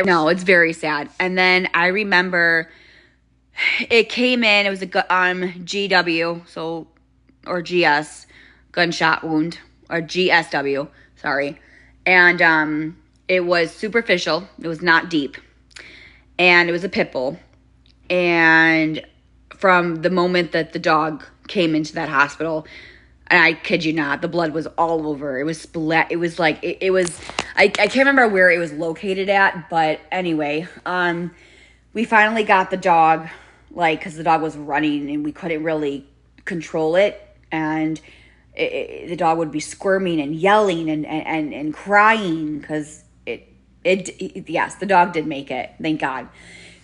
no, it's very sad. And then I remember it came in, it was a GW, or GS, gunshot wound, or GSW, sorry. And it was superficial. It was not deep. And it was a pit bull. And from the moment that the dog came into that hospital, and I kid you not, the blood was all over. It was split. It was like, it was, I can't remember where it was located at, but anyway, we finally got the dog, like, because the dog was running and we couldn't really control it. And the dog would be squirming and yelling and crying because yes, the dog did make it, thank God.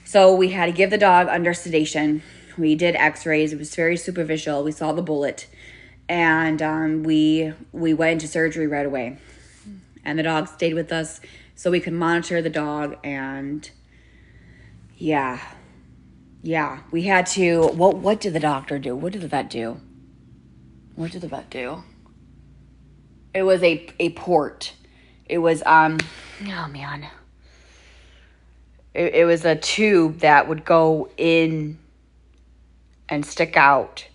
So we had to give the dog under sedation. We did x-rays. It was very superficial. We saw the bullet. And we went into surgery right away. And the dog stayed with us so we could monitor the dog. And yeah, we had to, what did the doctor do? What did the vet do? It was a port. It was, oh man. It was a tube that would go in and stick out.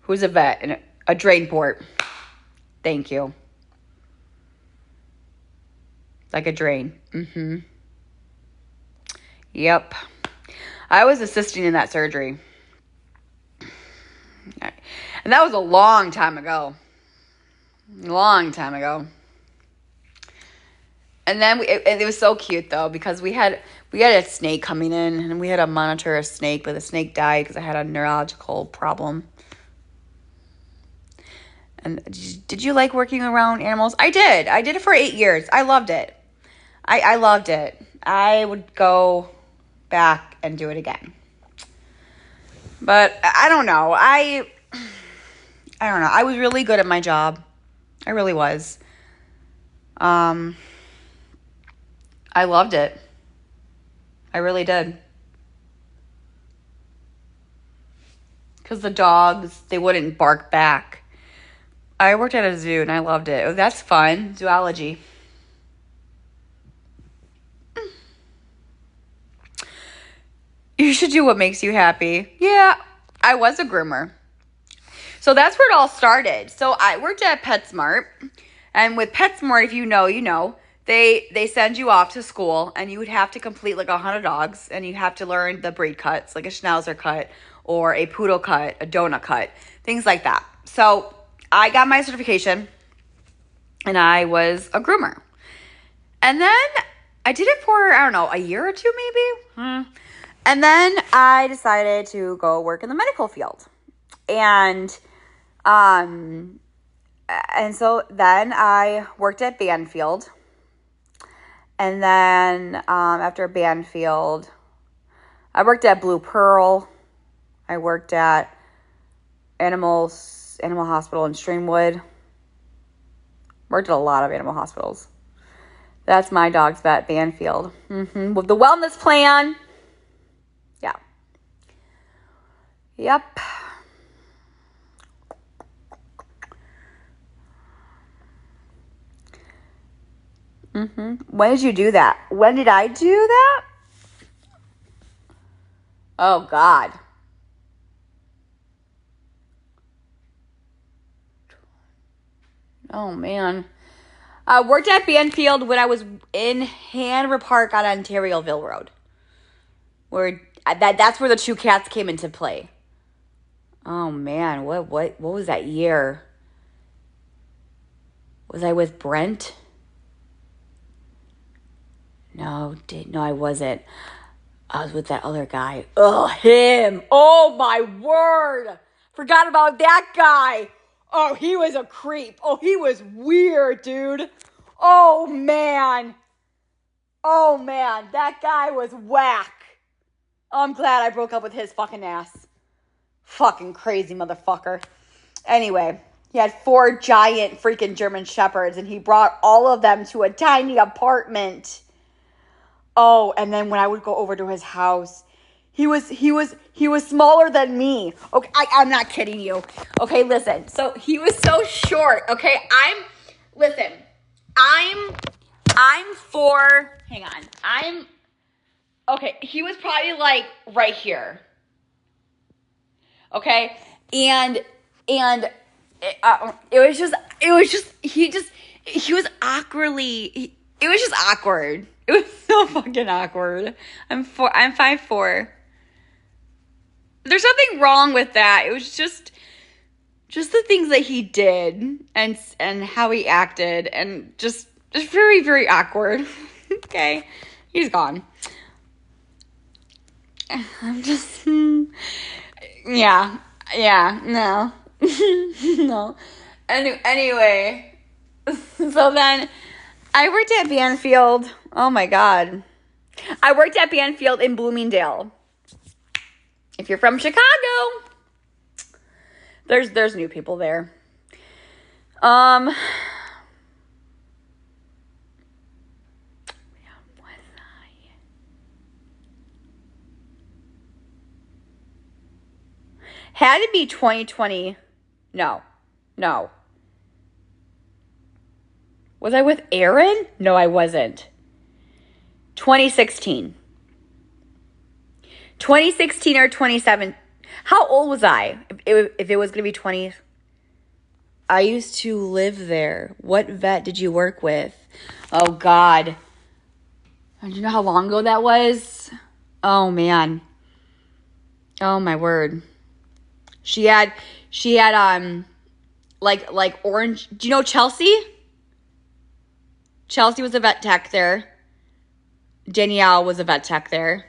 Who's a vet? And a drain port. Thank you. Like a drain. Mm-hmm. Yep. I was assisting in that surgery. And that was a long time ago. And then it was so cute though, because we had a snake coming in and we had to monitor a snake, but the snake died because I had a neurological problem. And did you like working around animals? I did. I did it for 8 years. I loved it. I loved it. I would go back and do it again. But I don't know. I don't know. I was really good at my job. I really was. I loved it. I really did. Because the dogs, they wouldn't bark back. I worked at a zoo and I loved it. Oh, that's fun. Zoology. You should do what makes you happy. Yeah, I was a groomer. So that's where it all started. So I worked at PetSmart. And with PetSmart, if you know, you know. They send you off to school and you would have to complete like 100 dogs and you have to learn the breed cuts, like a Schnauzer cut or a Poodle cut, a Donut cut, things like that. So I got my certification and I was a groomer. And then I did it for, I don't know, a year or two maybe. And then I decided to go work in the medical field. And so then I worked at Banfield. And then after Banfield, I worked at Blue Pearl. I worked at Animal Hospital in Streamwood. Worked at a lot of animal hospitals. That's my dog's vet, Banfield. With the wellness plan. Yeah. Yep. When did you do that? When did I do that? Oh, God. Oh, man. I worked at Banfield when I was in Hanover Park on Ontariovill Road. That's where the two cats came into play. Oh, man. What was that year? Was I with Brent? No, I wasn't. I was with that other guy. Oh, him. Oh, my word. Forgot about that guy. Oh, he was a creep. Oh, he was weird, dude. Oh, man. That guy was whack. Oh, I'm glad I broke up with his fucking ass. Fucking crazy motherfucker. Anyway, he had 4 giant freaking German Shepherds, and he brought all of them to a tiny apartment. Oh, and then when I would go over to his house, he was smaller than me. Okay, I'm not kidding you. Okay, listen. So he was so short. Okay, I'm hang on. Okay, he was probably like right here. Okay? And he was awkwardly, it was just awkward. It was so fucking awkward. I'm 5'4". There's nothing wrong with that. It was just the things that he did and how he acted and just very, very awkward. Okay. He's gone. I'm just yeah, no. No. Anyway, so then I worked at Banfield. Oh my God. I worked at Banfield in Bloomingdale. If you're from Chicago, there's new people there. Where was I? Had to be 2020. No. Was I with Aaron? No, I wasn't. 2016. 2016 or 27. How old was I? If it was going to be 20. I used to live there. What vet did you work with? Oh, God. Do you know how long ago that was? Oh, man. Oh, my word. She had like orange. Do you know Chelsea? Chelsea was a vet tech there. Danielle was a vet tech there.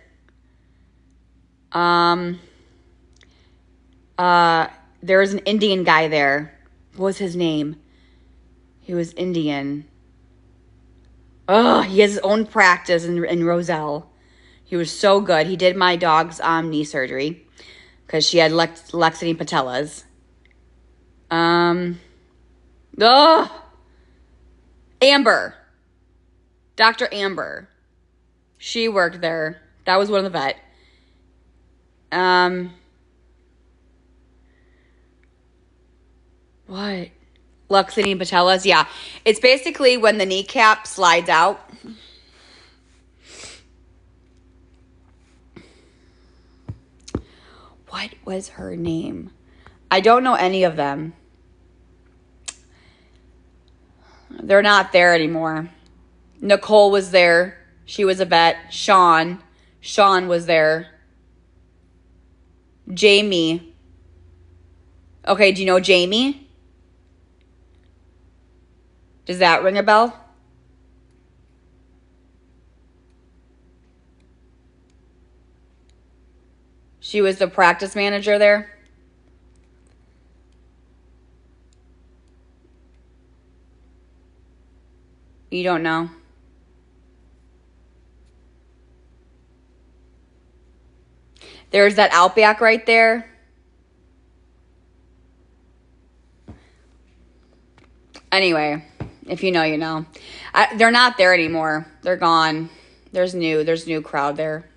There was an Indian guy there. What was his name? He was Indian. Oh, he has his own practice in Roselle. He was so good. He did my dog's knee surgery because she had Lexington patellas. Amber. Dr. Amber. She worked there. That was one of the vet. What? Lexington patellas? Yeah. It's basically when the kneecap slides out. What was her name? I don't know any of them. They're not there anymore. Nicole was there. She was a vet. Sean was there. Jamie. Okay, do you know Jamie? Does that ring a bell? She was the practice manager there. You don't know? There's that Outback right there. Anyway, if you know, you know. They're not there anymore. They're gone. There's new crowd there.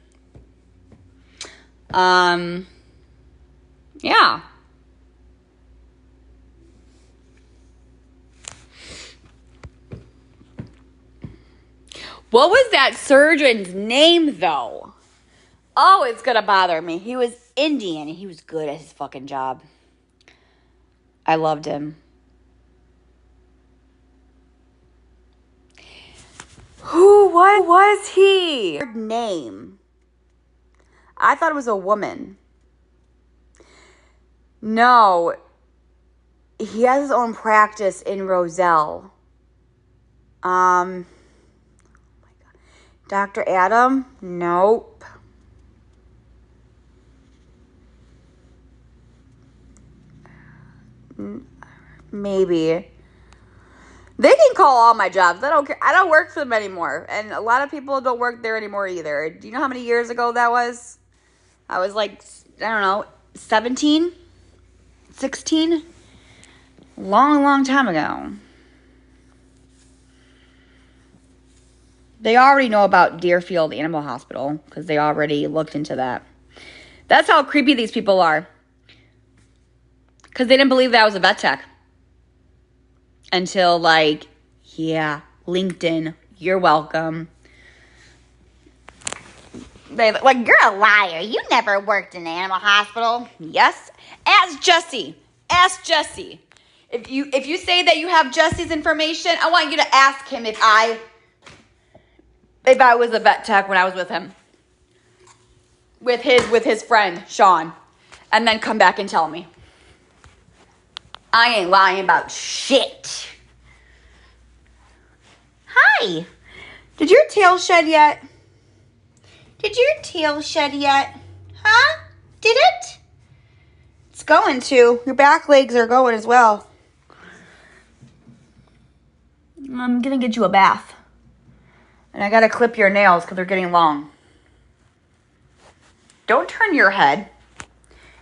Yeah. What was that surgeon's name, though? Oh, it's gonna bother me. He was Indian, and he was good at his fucking job. I loved him. Who was he? Name. I thought it was a woman. No. He has his own practice in Roselle. Oh my God. Dr. Adam? Nope. Maybe. They can call all my jobs. I don't care. I don't work for them anymore. And a lot of people don't work there anymore either. Do you know how many years ago that was? I was like, I don't know, 17? 16? Long time ago. They already know about Deerfield Animal Hospital because they already looked into that. That's how creepy these people are. Because they didn't believe that I was a vet tech. Until, like, yeah, LinkedIn. You're welcome. They like, you're a liar. You never worked in an animal hospital. Yes. Ask Jesse. Ask Jesse. If you say that you have Jesse's information, I want you to ask him if I was a vet tech when I was with him. With his friend, Sean. And then come back and tell me. I ain't lying about shit. Hi. Did your tail shed yet? Did your tail shed yet? Huh? Did it? It's going to. Your back legs are going as well. I'm going to get you a bath. And I got to clip your nails because they're getting long. Don't turn your head.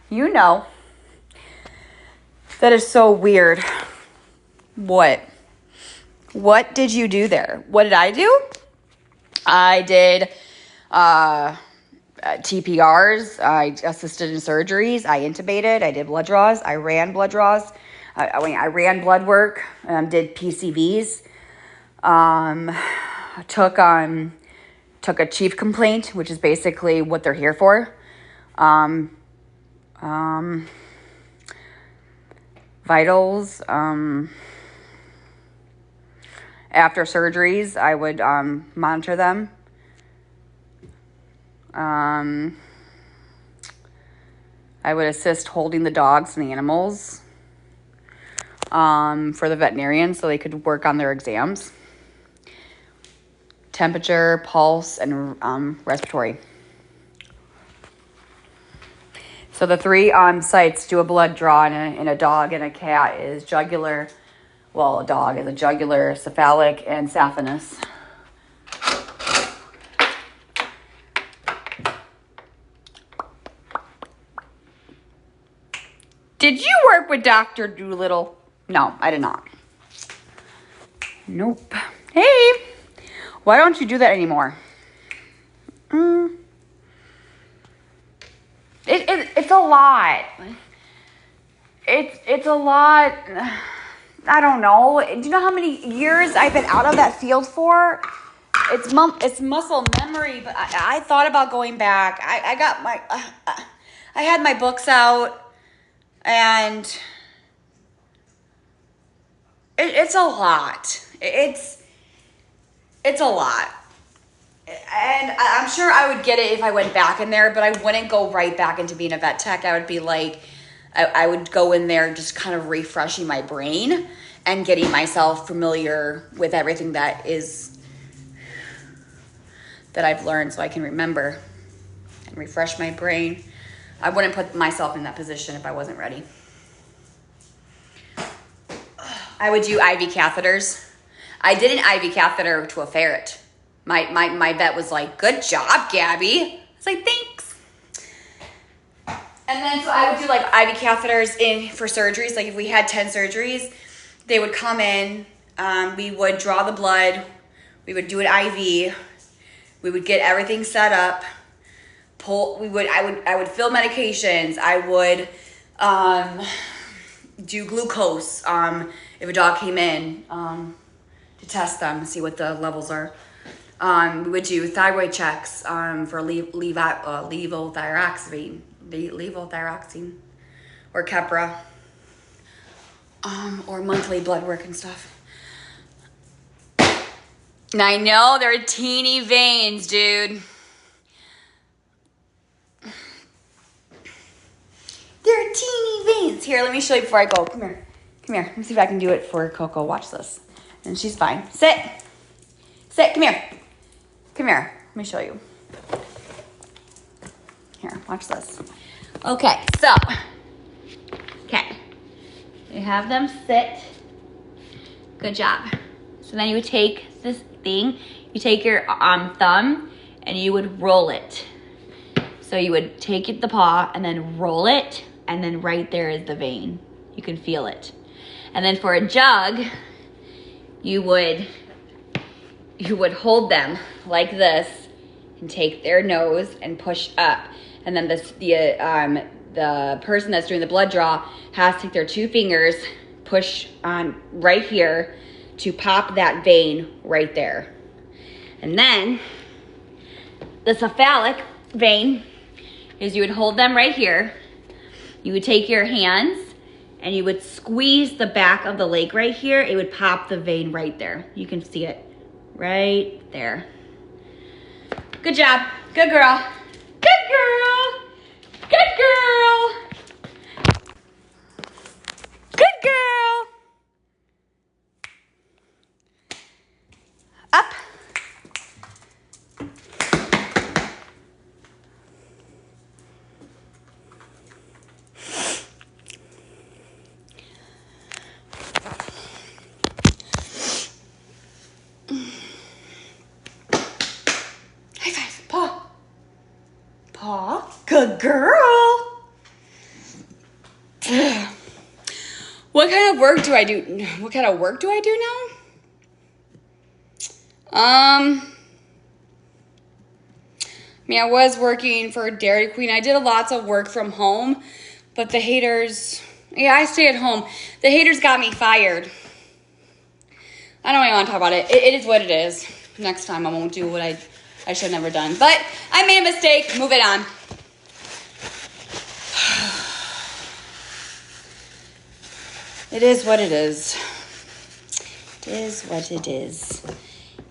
You know. That is so weird. What? What did you do there? What did I do? I did TPRs. I assisted in surgeries. I intubated. I did blood draws. I ran blood draws. I ran blood work. Did PCVs. Took a chief complaint, which is basically what they're here for. Vitals. After surgeries, I would monitor them. I would assist holding the dogs and the animals for the veterinarians so they could work on their exams. Temperature, pulse, and respiratory. So the three sites do a blood draw in a dog and a cat is jugular. Well, a dog is a jugular, cephalic, and saphenous. Did you work with Dr. Doolittle? No, I did not. Nope. Hey, why don't you do that anymore? It's a lot. It's a lot. I don't know. Do you know how many years I've been out of that field for? It's muscle memory, but I thought about going back. I got my, I had my books out, and it's a lot. It's a lot. And I'm sure I would get it if I went back in there, but I wouldn't go right back into being a vet tech. I would be like, I would go in there just kind of refreshing my brain and getting myself familiar with everything that I've learned so I can remember and refresh my brain. I wouldn't put myself in that position if I wasn't ready. I would do IV catheters. I did an IV catheter to a ferret. My vet was like, good job, Gabby. I was like, thanks. And then so I would do like IV catheters for surgeries. Like if we had 10 surgeries, they would come in. We would draw the blood. We would do an IV. We would get everything set up. I would fill medications. I would do glucose if a dog came in to test them and see what the levels are. We would do thyroid checks for levothyroxine or Keppra, or monthly blood work and stuff. And I know they're teeny veins, dude. They're teeny veins. Here, let me show you before I go. Come here. Let me see if I can do it for Coco. Watch this. And she's fine. Sit. Come here. Let me show you. Here, watch this. Okay, so. You have them sit. Good job. So then you would take this thing. You take your thumb and you would roll it. So you would take the paw and then roll it. And then right there is the vein. You can feel it. And then for a jug, you would hold them like this and take their nose and push up. And then the person that's doing the blood draw has to take their two fingers, push on right here to pop that vein right there. And then the cephalic vein is you would hold them right here. You would take your hands and you would squeeze the back of the leg right here. It would pop the vein right there. You can see it right there. Good job. Good girl. Good girl. Good girl. Good girl. Up. High five. Paw. Paw. Good girl. What kind of work do I do? What kind of work do I do now? I mean, I was working for Dairy Queen. I did lots of work from home, but the haters, yeah, I stayed at home. The haters got me fired. I don't even want to talk about it. It is what it is. Next time I won't do what I should have never done. But I made a mistake. Move it on. It is what it is. It is what it is.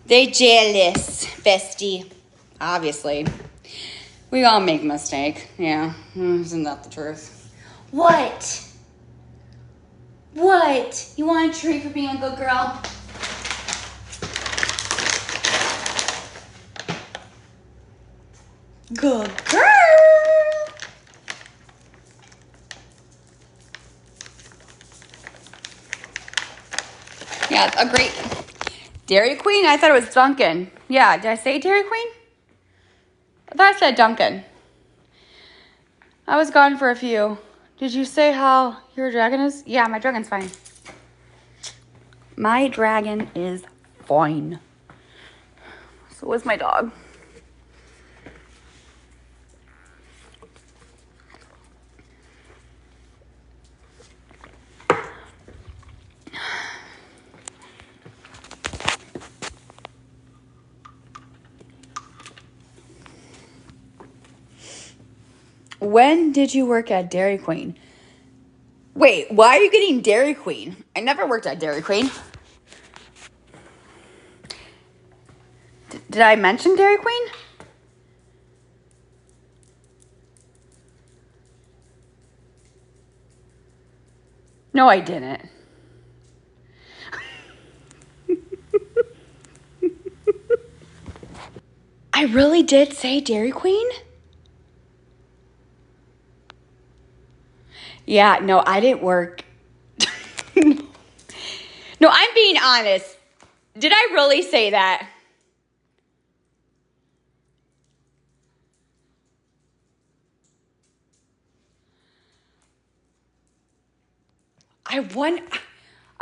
They jealous, bestie. Obviously. We all make a mistake. Yeah. Isn't that the truth? What? What? You want a treat for being a good girl? Good girl. Yeah, a great Dairy Queen? I thought it was Dunkin'. Yeah, did I say Dairy Queen? I thought I said Dunkin'. I was gone for a few. Did you say how your dragon is? Yeah, my dragon's fine. My dragon is fine. So is my dog. When did you work at Dairy Queen? Wait, why are you getting Dairy Queen? I never worked at Dairy Queen. Did I mention Dairy Queen? No, I didn't. I really did say Dairy Queen? Yeah, no, I didn't work. No, I'm being honest. Did I really say that? I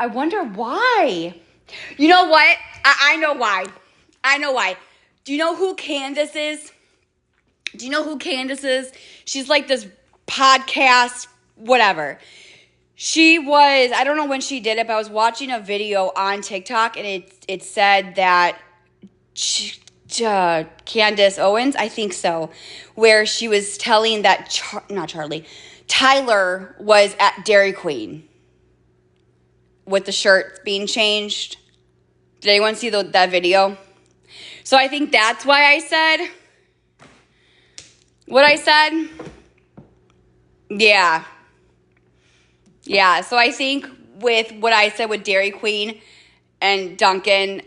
wonder why. You know what? I know why. I know why. Do you know who Candace is? Do you know who Candace is? She's like this podcast, whatever. She was, I don't know when she did it, but I was watching a video on TikTok and it said that Candace Owens, I think so, where she was telling that, Tyler was at Dairy Queen with the shirts being changed. Did anyone see that video? So I think that's why I said what I said. Yeah. Yeah, so I think with what I said with Dairy Queen and Dunkin',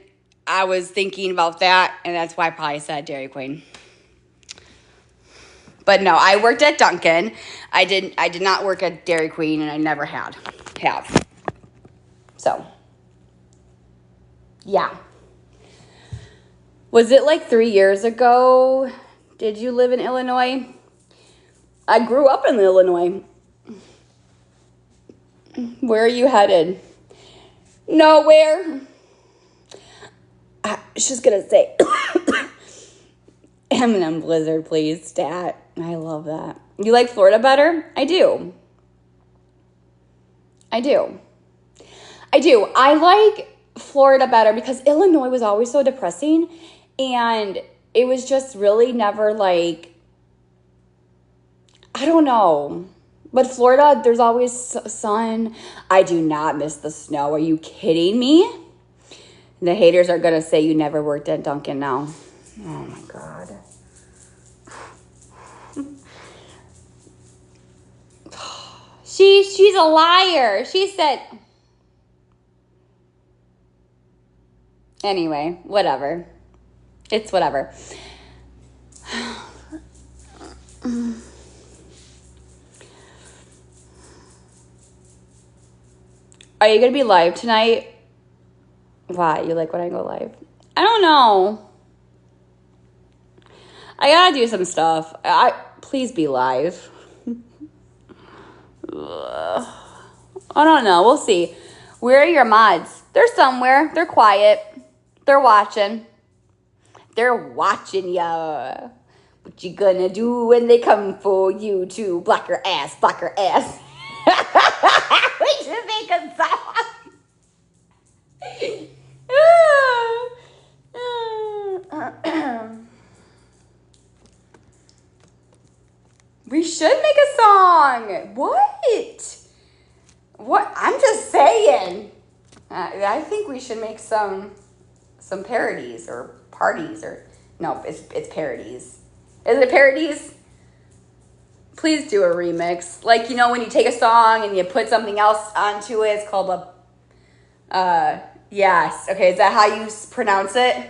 I was thinking about that, and that's why I probably said Dairy Queen. But no, I worked at Dunkin'. I did not work at Dairy Queen, and I never have. So, yeah. Was it like 3 years ago? Did you live in Illinois? I grew up in Illinois. Where are you headed? Nowhere. She's gonna say M&M Blizzard, please, stat. I love that. You like Florida better? I do. I like Florida better because Illinois was always so depressing. And it was just really never like, I don't know. But Florida, there's always sun. I do not miss the snow. Are you kidding me? The haters are going to say you never worked at Dunkin' now. Oh, my God. She's a liar. She said... Anyway, whatever. It's whatever. Are you going to be live tonight? Why? You like when I go live? I don't know. I got to do some stuff. Please be live. I don't know. We'll see. Where are your mods? They're somewhere. They're quiet. They're watching. They're watching ya. What you gonna do when they come for you to block your ass? Block your ass. We should make a song. We should make a song. What? What? I'm just saying. I think we should make some parodies or parties or no, it's parodies. Is it parodies? Please do a remix. Like, you know, when you take a song and you put something else onto it, it's called a yes. Okay, is that how you pronounce it?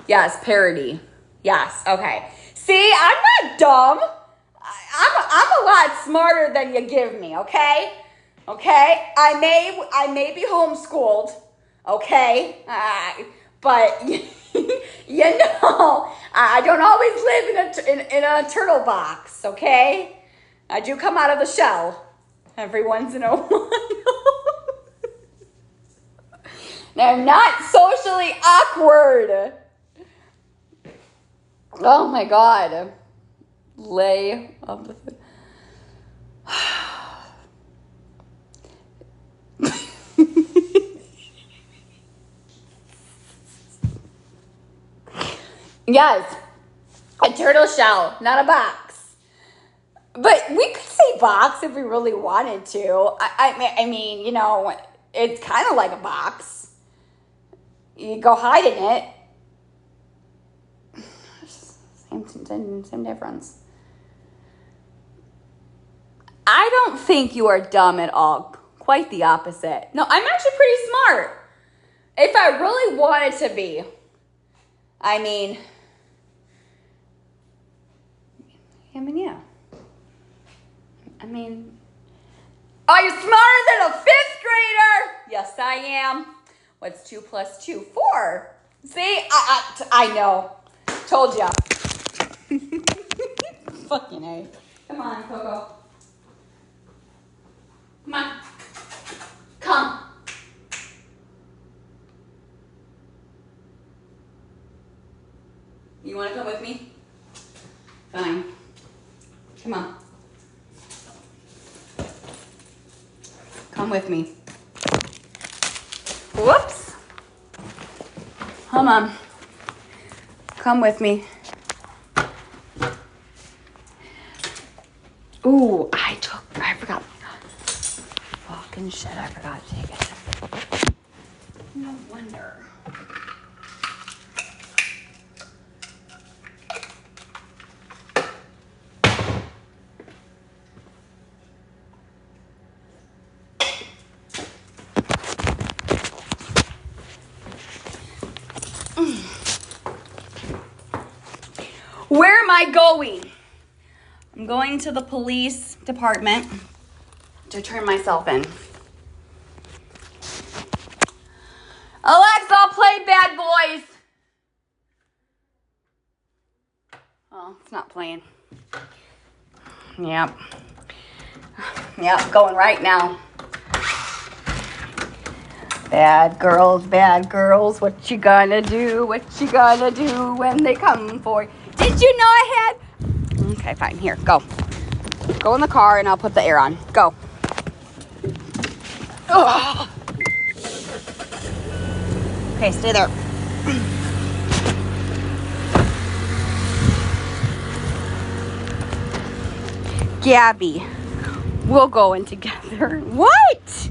Yes, parody. Yes. Okay. See, I'm not dumb. I'm a lot smarter than you give me, okay? Okay? I may be homeschooled, okay? But you know, I don't always live in a turtle box, okay? I do come out of the shell every once in a while. Now, I'm not socially awkward. Oh my God. Lay of the food. Yes, a turtle shell, not a box. But we could say box if we really wanted to. I mean, you know, it's kind of like a box. You go hide in it. Same difference. I don't think you are dumb at all. Quite the opposite. No, I'm actually pretty smart. If I really wanted to be. I mean, yeah. I mean, are you smarter than a 5th grader? Yes, I am. What's 2 + 2? 4. See, I know. Told ya. Fucking A. Come on, Coco. Come on. Come. You want to come with me? Fine. Come on. Come with me. Whoops. Come on. Come with me. Ooh, I forgot. Fucking shit, I forgot to take it. No wonder. Where am I going? I'm going to the police department to turn myself in. Alexa, play Bad Boys. Oh, it's not playing. Yep, going right now. Bad girls, what you gonna do? What you gonna do when they come for you? Did you know I had... Okay, fine, here, go. Go in the car and I'll put the air on. Go. Ugh. Okay, stay there. Gabby. We'll go in together. What?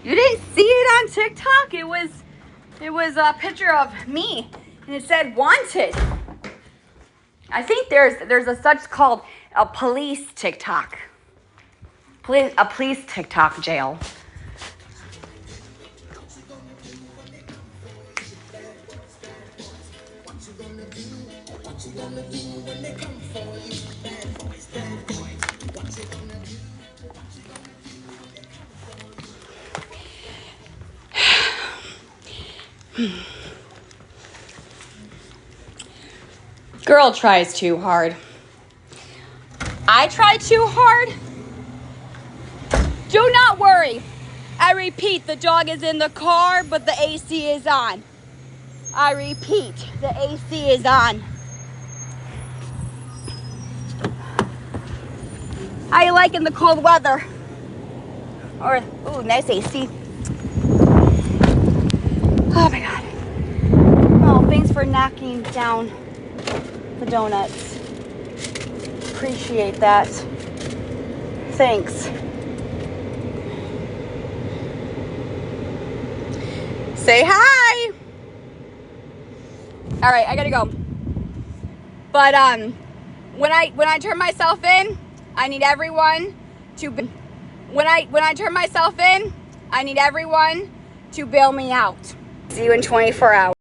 You didn't see it on TikTok? It was a picture of me, and it said wanted. I think there's a such called a police TikTok. A police TikTok jail. Girl tries too hard. I try too hard? Do not worry. I repeat, the dog is in the car, but the AC is on. I repeat, the AC is on. How you liking the cold weather? Or, ooh, nice AC. Oh my God. Oh, thanks for knocking down the donuts. Appreciate that. Thanks. Say hi. All right, I gotta go. But when I turn myself in, I need everyone to when I turn myself in, I need everyone to bail me out. See you in 24 hours.